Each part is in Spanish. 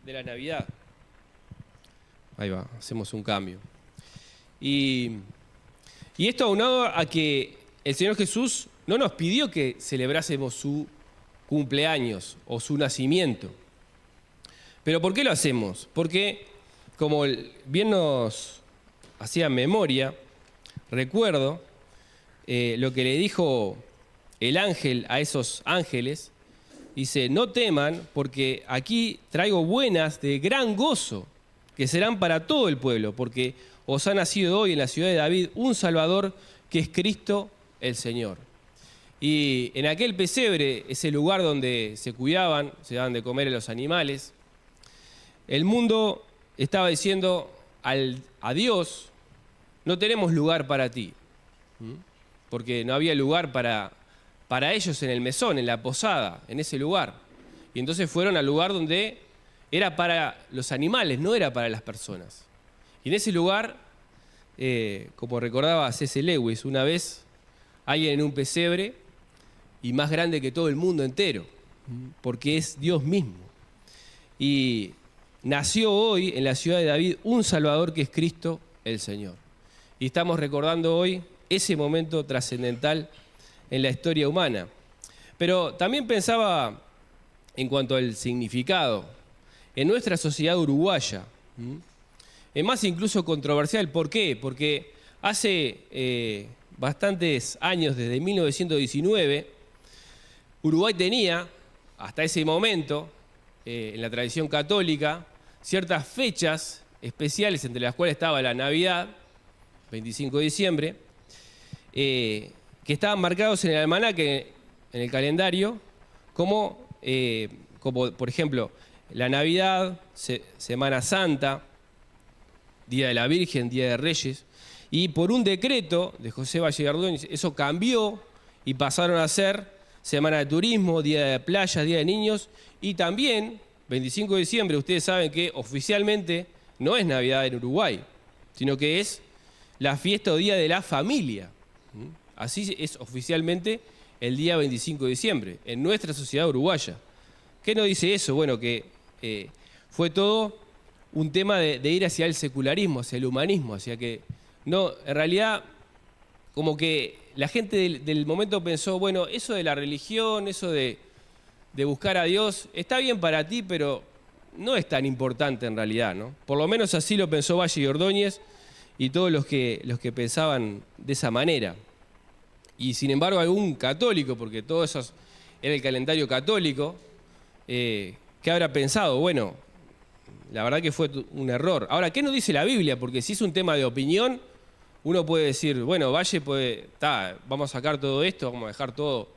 de la Navidad. Ahí va, hacemos un cambio. Y esto aunado a que el Señor Jesús no nos pidió que celebrásemos su cumpleaños o su nacimiento. ¿Pero por qué lo hacemos? Porque, como bien nos hacía memoria, recuerdo lo que le dijo el ángel a esos ángeles. Dice, no teman, porque aquí traigo buenas de gran gozo, que serán para todo el pueblo, porque os ha nacido hoy en la ciudad de David un Salvador, que es Cristo el Señor. Y en aquel pesebre, ese lugar donde se cuidaban, se daban de comer a los animales, el mundo estaba diciendo a Dios, no tenemos lugar para ti, porque no había lugar para ellos en el mesón, en la posada, en ese lugar. Y entonces fueron al lugar donde era para los animales, no era para las personas. Y en ese lugar, como recordaba C.S. Lewis, una vez alguien en un pesebre y más grande que todo el mundo entero, porque es Dios mismo. Y nació hoy en la ciudad de David un Salvador, que es Cristo el Señor. Y estamos recordando hoy ese momento trascendental en la historia humana. Pero también pensaba en cuanto al significado. En nuestra sociedad uruguaya, es más incluso controversial. ¿Por qué? Porque hace bastantes años, desde 1919, Uruguay tenía, hasta ese momento, en la tradición católica, ciertas fechas especiales, entre las cuales estaba la Navidad, 25 de diciembre, que estaban marcados en el almanaque, en el calendario, como por ejemplo, la Navidad, Semana Santa, Día de la Virgen, Día de Reyes, y por un decreto de José Valle y Ordóñez, eso cambió y pasaron a ser Semana de Turismo, Día de Playas, Día de Niños, y también, 25 de diciembre, ustedes saben que oficialmente no es Navidad en Uruguay, sino que es la fiesta o Día de la Familia. Así es oficialmente el día 25 de diciembre, en nuestra sociedad uruguaya. ¿Qué nos dice eso? Bueno, que fue todo un tema de ir hacia el secularismo, hacia el humanismo, hacia que no, en realidad, como que la gente del momento pensó, bueno, eso de la religión, eso de buscar a Dios, está bien para ti, pero no es tan importante en realidad, ¿no? Por lo menos así lo pensó Valle y Ordóñez y todos los que pensaban de esa manera. Y sin embargo algún católico, porque todo eso era el calendario católico, ¿qué habrá pensado? Bueno, la verdad que fue un error. Ahora, ¿qué nos dice la Biblia? Porque si es un tema de opinión, uno puede decir, bueno, Valle vamos a sacar todo esto, vamos a dejar todo,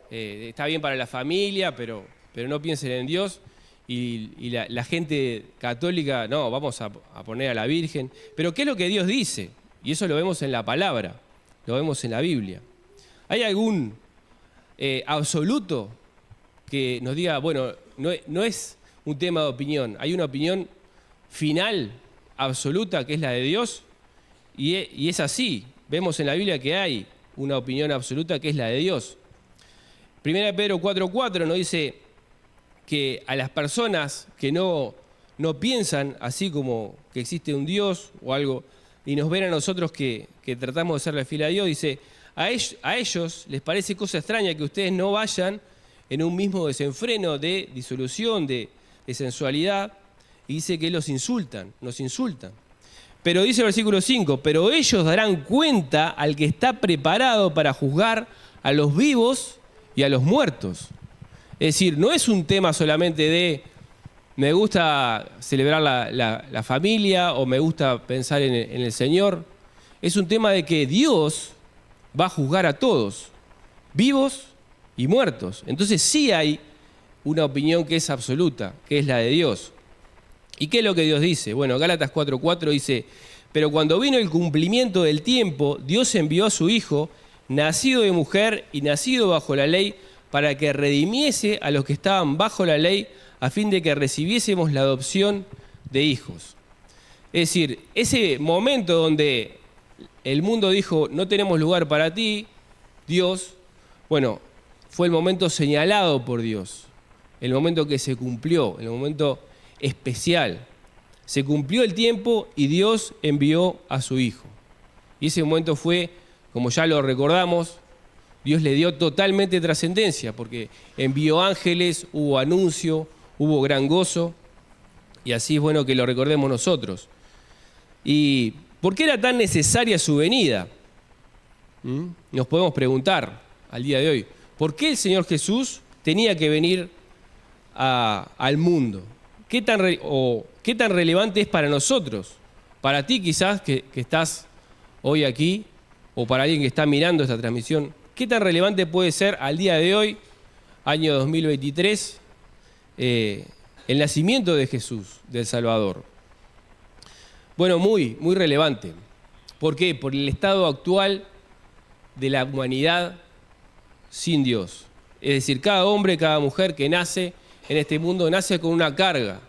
está bien para la familia, pero no piensen en Dios. Y la gente católica, no, vamos a poner a la Virgen. Pero ¿qué es lo que Dios dice? Y eso lo vemos en la palabra, lo vemos en la Biblia. ¿Hay algún absoluto que nos diga, bueno, no es un tema de opinión, hay una opinión final, absoluta, que es la de Dios? Y es así, vemos en la Biblia que hay una opinión absoluta que es la de Dios. 1 Pedro 4:4 nos dice que a las personas que no piensan así como que existe un Dios o algo, y nos ven a nosotros que tratamos de serle fiel a Dios, dice, a ellos les parece cosa extraña que ustedes no vayan en un mismo desenfreno de disolución, de sensualidad, y dice que nos insultan. Pero dice el versículo 5, pero ellos darán cuenta al que está preparado para juzgar a los vivos y a los muertos. Es decir, no es un tema solamente de me gusta celebrar la familia o me gusta pensar en el Señor. Es un tema de que Dios va a juzgar a todos, vivos y muertos. Entonces sí hay una opinión que es absoluta, que es la de Dios. ¿Y qué es lo que Dios dice? Bueno, Gálatas 4:4 dice, pero cuando vino el cumplimiento del tiempo, Dios envió a su Hijo, nacido de mujer y nacido bajo la ley, para que redimiese a los que estaban bajo la ley, a fin de que recibiésemos la adopción de hijos. Es decir, ese momento donde el mundo dijo, no tenemos lugar para ti, Dios, bueno, fue el momento señalado por Dios, el momento que se cumplió, el momento especial. Se cumplió el tiempo y Dios envió a su Hijo. Y ese momento fue, como ya lo recordamos, Dios le dio totalmente trascendencia, porque envió ángeles, hubo anuncio, hubo gran gozo, y así es bueno que lo recordemos nosotros. ¿Y por qué era tan necesaria su venida? Nos podemos preguntar al día de hoy. ¿Por qué el Señor Jesús tenía que venir al mundo? ¿Qué tan relevante es para nosotros? Para ti quizás que estás hoy aquí, o para alguien que está mirando esta transmisión, ¿qué tan relevante puede ser al día de hoy, año 2023, el nacimiento de Jesús, del Salvador? Bueno, muy, muy relevante. ¿Por qué? Por el estado actual de la humanidad sin Dios. Es decir, cada hombre, cada mujer que nace en este mundo, nace con una carga,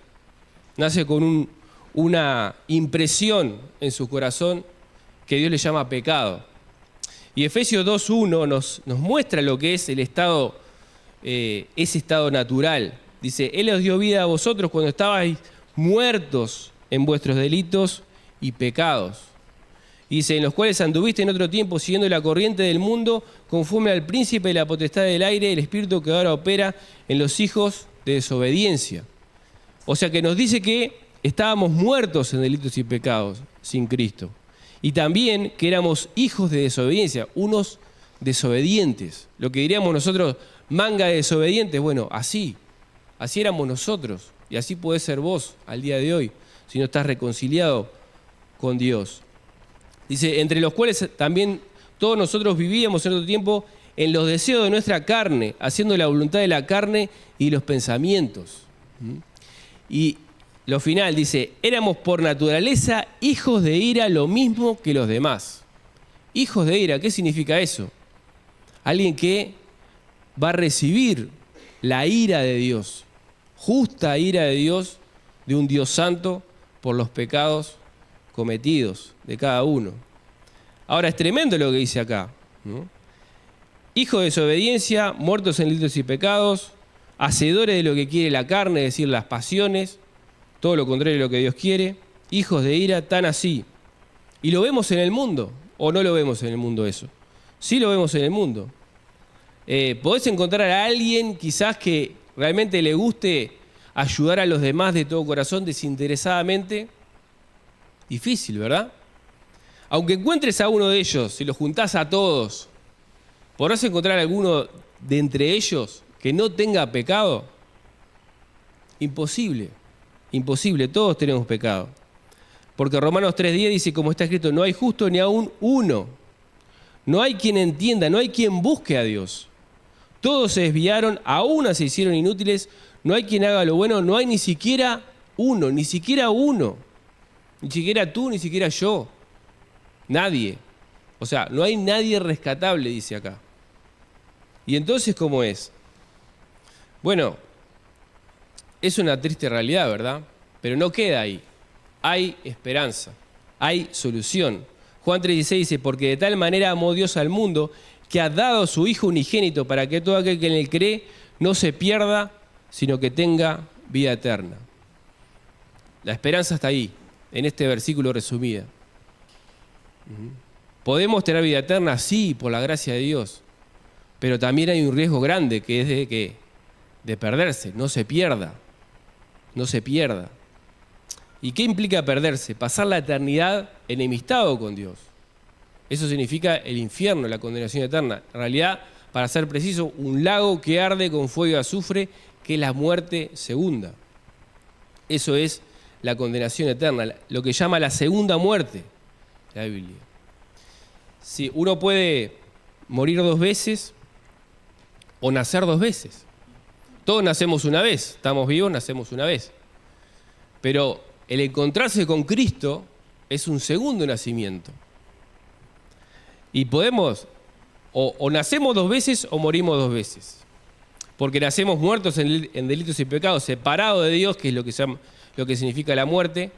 nace con una impresión en su corazón que Dios le llama pecado. Y Efesios 2:1 nos muestra lo que es el estado, ese estado natural. Dice, Él os dio vida a vosotros cuando estabais muertos en vuestros delitos y pecados. Dice, en los cuales anduviste en otro tiempo siguiendo la corriente del mundo, conforme al príncipe de la potestad del aire, el espíritu que ahora opera en los hijos de desobediencia. O sea que nos dice que estábamos muertos en delitos y pecados sin Cristo. Y también que éramos hijos de desobediencia, unos desobedientes. Lo que diríamos nosotros, manga de desobedientes, bueno, así éramos nosotros. Y así podés ser vos al día de hoy, si no estás reconciliado con Dios. Dice, entre los cuales también todos nosotros vivíamos en otro tiempo en los deseos de nuestra carne, haciendo la voluntad de la carne y los pensamientos. Y lo final dice, éramos por naturaleza hijos de ira, lo mismo que los demás. Hijos de ira, ¿qué significa eso? Alguien que va a recibir la ira de Dios, justa ira de Dios, de un Dios santo, por los pecados cometidos de cada uno. Ahora es tremendo lo que dice acá, ¿no? Hijos de desobediencia, muertos en delitos y pecados, hacedores de lo que quiere la carne, es decir, las pasiones, todo lo contrario de lo que Dios quiere, hijos de ira, tan así. ¿Y lo vemos en el mundo o no lo vemos en el mundo eso? Sí lo vemos en el mundo. ¿Podés encontrar a alguien quizás que realmente le guste ayudar a los demás de todo corazón, desinteresadamente? Difícil, ¿verdad? Aunque encuentres a uno de ellos, si los juntás a todos, ¿podrás encontrar alguno de entre ellos que no tenga pecado? Imposible, imposible, todos tenemos pecado. Porque Romanos 3:10 dice, como está escrito, no hay justo ni aún uno. No hay quien entienda, no hay quien busque a Dios. Todos se desviaron, a una se hicieron inútiles, no hay quien haga lo bueno, no hay ni siquiera uno, ni siquiera uno. Ni siquiera tú, ni siquiera yo. Nadie. O sea, no hay nadie rescatable, dice acá. ¿Y entonces cómo es? Bueno, es una triste realidad, ¿verdad? Pero no queda ahí. Hay esperanza, hay solución. Juan 3:16 dice, porque de tal manera amó Dios al mundo, que ha dado a su Hijo unigénito, para que todo aquel que en él cree no se pierda, sino que tenga vida eterna. La esperanza está ahí, en este versículo resumida. ¿Podemos tener vida eterna? Sí, por la gracia de Dios. Pero también hay un riesgo grande, que es de perderse, no se pierda. No se pierda. ¿Y qué implica perderse? Pasar la eternidad enemistado con Dios. Eso significa el infierno, la condenación eterna. En realidad, para ser preciso, un lago que arde con fuego y azufre, que es la muerte segunda. Eso es la condenación eterna, lo que llama la segunda muerte de la Biblia. Sí, uno puede morir 2 veces o nacer 2 veces. Todos nacemos una vez, estamos vivos, nacemos una vez. Pero el encontrarse con Cristo es un segundo nacimiento. Y podemos, o nacemos 2 veces o morimos 2 veces. Porque nacemos muertos en delitos y pecados, separados de Dios, que es lo que significa la muerte,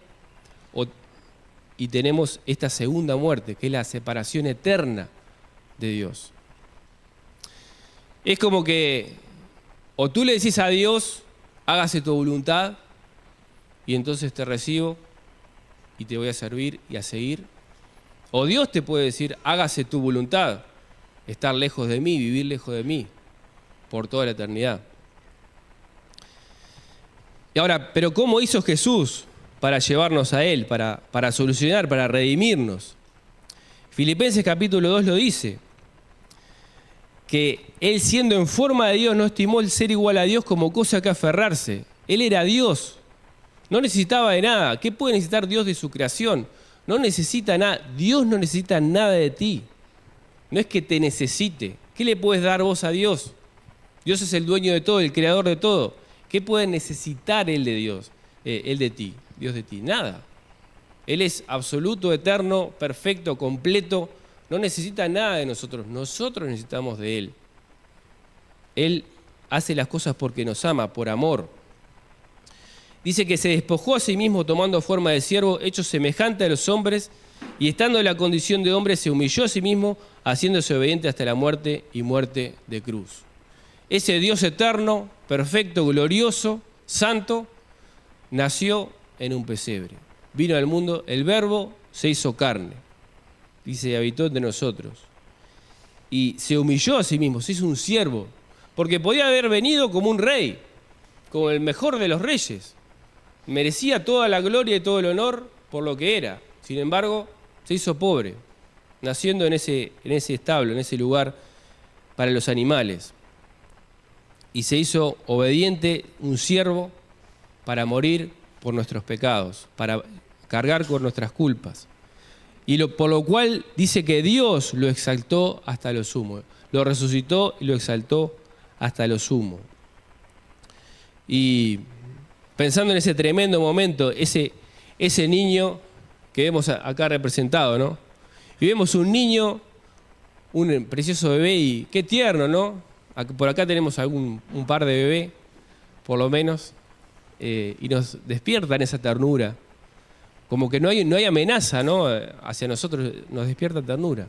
y tenemos esta segunda muerte, que es la separación eterna de Dios. Es como que o tú le decís a Dios, hágase tu voluntad, y entonces te recibo y te voy a servir y a seguir. O Dios te puede decir, hágase tu voluntad, estar lejos de mí, vivir lejos de mí, por toda la eternidad. Y ahora, ¿pero cómo hizo Jesús para llevarnos a Él, para solucionar, para redimirnos? Filipenses capítulo 2 lo dice, que Él siendo en forma de Dios no estimó el ser igual a Dios como cosa que aferrarse. Él era Dios, no necesitaba de nada. ¿Qué puede necesitar Dios de su creación? No necesita nada. Dios no necesita nada de ti. No es que te necesite. ¿Qué le puedes dar vos a Dios? Dios es el dueño de todo, el creador de todo. ¿Qué puede necesitar Él de Dios? Él de ti, Dios de ti. Nada. Él es absoluto, eterno, perfecto, completo. No necesita nada de nosotros. Nosotros necesitamos de Él. Él hace las cosas porque nos ama, por amor. Dice que se despojó a sí mismo tomando forma de siervo, hecho semejante a los hombres, y estando en la condición de hombre se humilló a sí mismo, haciéndose obediente hasta la muerte y muerte de cruz. Ese Dios eterno, perfecto, glorioso, santo, nació en un pesebre. Vino al mundo, el Verbo se hizo carne, dice, y habitó entre nosotros. Y se humilló a sí mismo, se hizo un siervo, porque podía haber venido como un rey, como el mejor de los reyes. Merecía toda la gloria y todo el honor por lo que era. Sin embargo, se hizo pobre, naciendo en ese establo, en ese lugar para los animales. Y se hizo obediente, un siervo, para morir por nuestros pecados, para cargar con nuestras culpas. Y por lo cual dice que Dios lo exaltó hasta lo sumo. Lo resucitó y lo exaltó hasta lo sumo. Y pensando en ese tremendo momento, ese niño que vemos acá representado, ¿no? Y vemos un niño, un precioso bebé, y qué tierno, ¿no? Por acá tenemos un par de bebés, por lo menos, y nos despiertan esa ternura. Como que no hay amenaza, ¿no? Hacia nosotros, nos despierta ternura.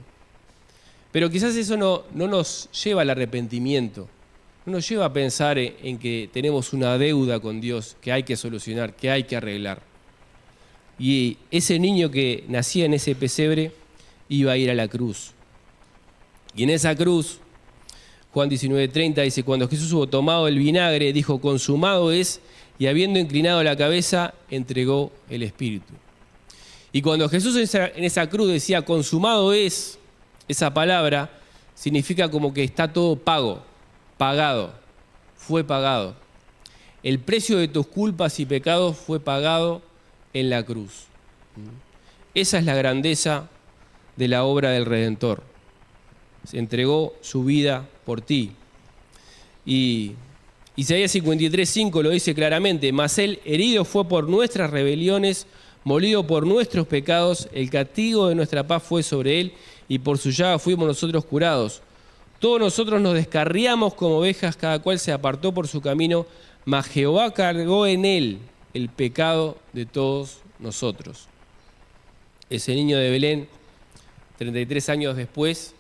Pero quizás eso no nos lleva al arrepentimiento, no nos lleva a pensar en que tenemos una deuda con Dios que hay que solucionar, que hay que arreglar. Y ese niño que nacía en ese pesebre iba a ir a la cruz. Y en esa cruz, Juan 19:30 dice, cuando Jesús hubo tomado el vinagre, dijo, consumado es, y habiendo inclinado la cabeza, entregó el Espíritu. Y cuando Jesús en esa cruz decía, consumado es, esa palabra significa como que está todo pagado, fue pagado. El precio de tus culpas y pecados fue pagado en la cruz. Esa es la grandeza de la obra del Redentor. Se entregó su vida por ti. Y Isaías 53:5 lo dice claramente, mas él herido fue por nuestras rebeliones, molido por nuestros pecados, el castigo de nuestra paz fue sobre él, y por su llaga fuimos nosotros curados. Todos nosotros nos descarriamos como ovejas, cada cual se apartó por su camino, mas Jehová cargó en él el pecado de todos nosotros. Ese niño de Belén, 33 años después,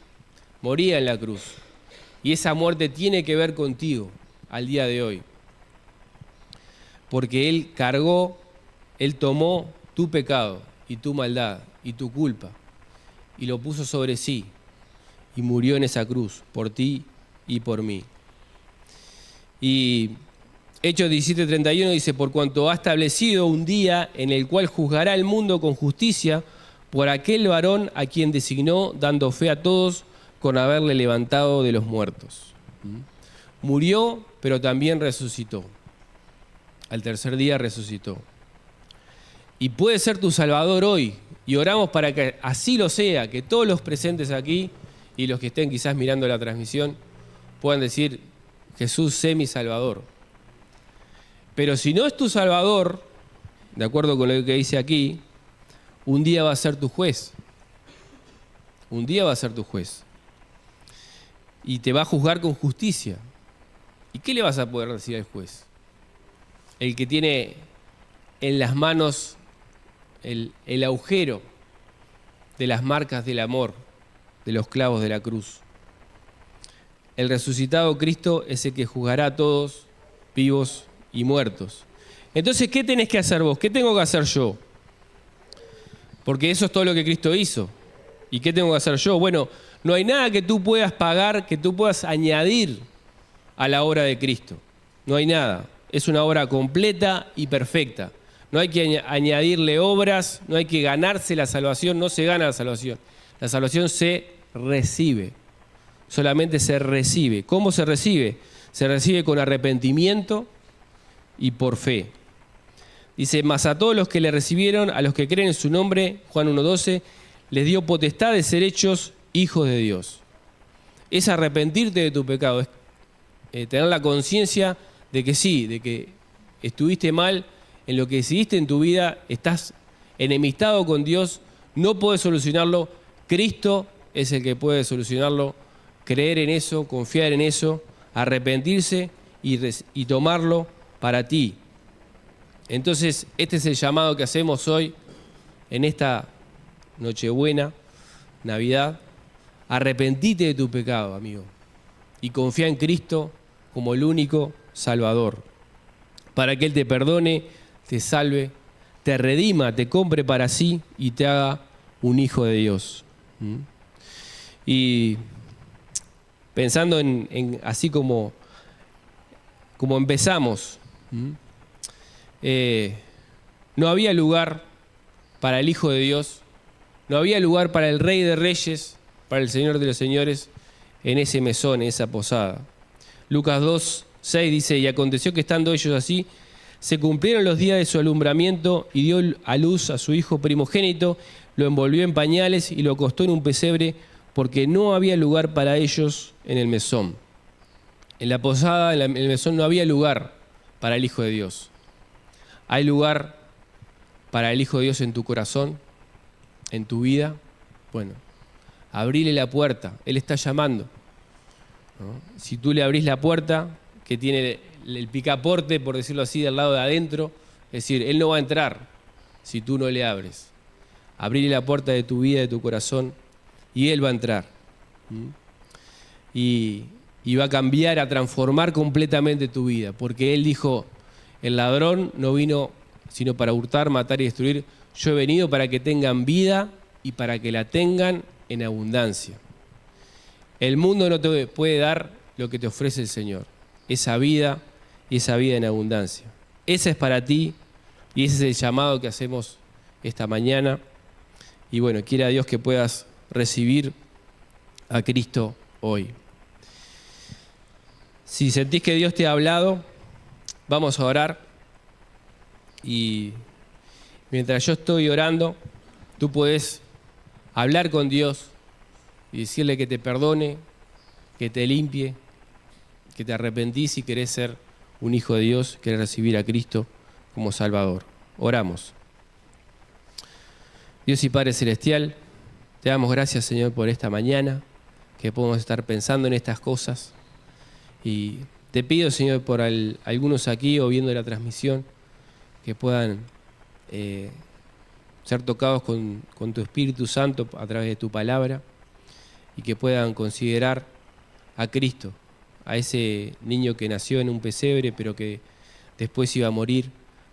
moría en la cruz. Y esa muerte tiene que ver contigo al día de hoy. Porque Él cargó, Él tomó tu pecado y tu maldad y tu culpa y lo puso sobre sí y murió en esa cruz por ti y por mí. Y Hechos 17:31 dice, por cuanto ha establecido un día en el cual juzgará el mundo con justicia por aquel varón a quien designó, dando fe a todos con haberle levantado de los muertos. Murió, pero también resucitó. Al tercer día resucitó. Y puede ser tu Salvador hoy. Y oramos para que así lo sea, que todos los presentes aquí y los que estén quizás mirando la transmisión puedan decir, Jesús, sé mi Salvador. Pero si no es tu Salvador, de acuerdo con lo que dice aquí, un día va a ser tu juez. Un día va a ser tu juez. Y te va a juzgar con justicia. ¿Y qué le vas a poder decir al juez? El que tiene en las manos el agujero de las marcas del amor, de los clavos de la cruz. El resucitado Cristo es el que juzgará a todos, vivos y muertos. Entonces, ¿qué tenés que hacer vos? ¿Qué tengo que hacer yo? Porque eso es todo lo que Cristo hizo. ¿Y qué tengo que hacer yo? Bueno, no hay nada que tú puedas pagar, que tú puedas añadir a la obra de Cristo. No hay nada. Es una obra completa y perfecta. No hay que añadirle obras, no hay que ganarse la salvación, no se gana la salvación. La salvación se recibe. Solamente se recibe. ¿Cómo se recibe? Se recibe con arrepentimiento y por fe. Dice, mas a todos los que le recibieron, a los que creen en su nombre, Juan 1:12, les dio potestad de ser hechos hijos de Dios. Es arrepentirte de tu pecado, es tener la conciencia de que sí, de que estuviste mal en lo que decidiste en tu vida, estás enemistado con Dios, no puedes solucionarlo, Cristo es el que puede solucionarlo, creer en eso, confiar en eso, arrepentirse y tomarlo para ti. Entonces, este es el llamado que hacemos hoy, en esta Nochebuena, Navidad. Arrepentite de tu pecado, amigo, y confía en Cristo como el único Salvador, para que Él te perdone, te salve, te redima, te compre para sí y te haga un hijo de Dios. Y pensando en así como empezamos, no había lugar para el Hijo de Dios, no había lugar para el Rey de Reyes, para el Señor de los Señores, en ese mesón, en esa posada. Lucas 2:6 dice, y aconteció que estando ellos así, se cumplieron los días de su alumbramiento y dio a luz a su hijo primogénito, lo envolvió en pañales y lo acostó en un pesebre porque no había lugar para ellos en el mesón. En la posada, en el mesón, no había lugar para el Hijo de Dios. ¿Hay lugar para el Hijo de Dios en tu corazón, en tu vida? Bueno, abrile la puerta, Él está llamando, ¿no? Si tú le abrís la puerta, que tiene el picaporte, por decirlo así, del lado de adentro, es decir, Él no va a entrar si tú no le abres. Abrile la puerta de tu vida, de tu corazón, y Él va a entrar. Y va a cambiar, a transformar completamente tu vida, porque Él dijo, el ladrón no vino sino para hurtar, matar y destruir. Yo he venido para que tengan vida y para que la tengan en abundancia. El mundo no te puede dar lo que te ofrece el Señor, esa vida y esa vida en abundancia. Esa es para ti y ese es el llamado que hacemos esta mañana. Y bueno, quiera Dios que puedas recibir a Cristo hoy. Si sentís que Dios te ha hablado, vamos a orar. Y mientras yo estoy orando, tú puedes hablar con Dios y decirle que te perdone, que te limpie, que te arrepentís y querés ser un hijo de Dios, querés recibir a Cristo como Salvador. Oramos. Dios y Padre Celestial, te damos gracias, Señor, por esta mañana, que podemos estar pensando en estas cosas. Y te pido, Señor, por algunos aquí o viendo la transmisión, que puedan ser tocados con tu Espíritu Santo a través de tu palabra y que puedan considerar a Cristo, a ese niño que nació en un pesebre pero que después iba a morir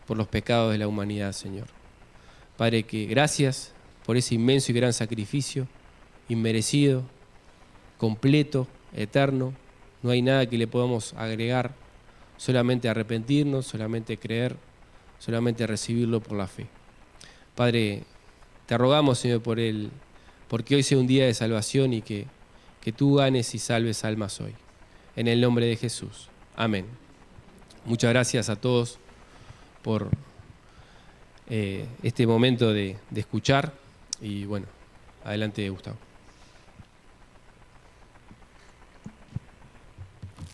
por los pecados de la humanidad, Señor. Padre, que gracias por ese inmenso y gran sacrificio, inmerecido, completo, eterno. No hay nada que le podamos agregar, solamente arrepentirnos, solamente creer, solamente recibirlo por la fe. Padre, te rogamos, Señor, porque hoy sea un día de salvación y que tú ganes y salves almas hoy. En el nombre de Jesús. Amén. Muchas gracias a todos por este momento de escuchar y bueno, adelante, Gustavo.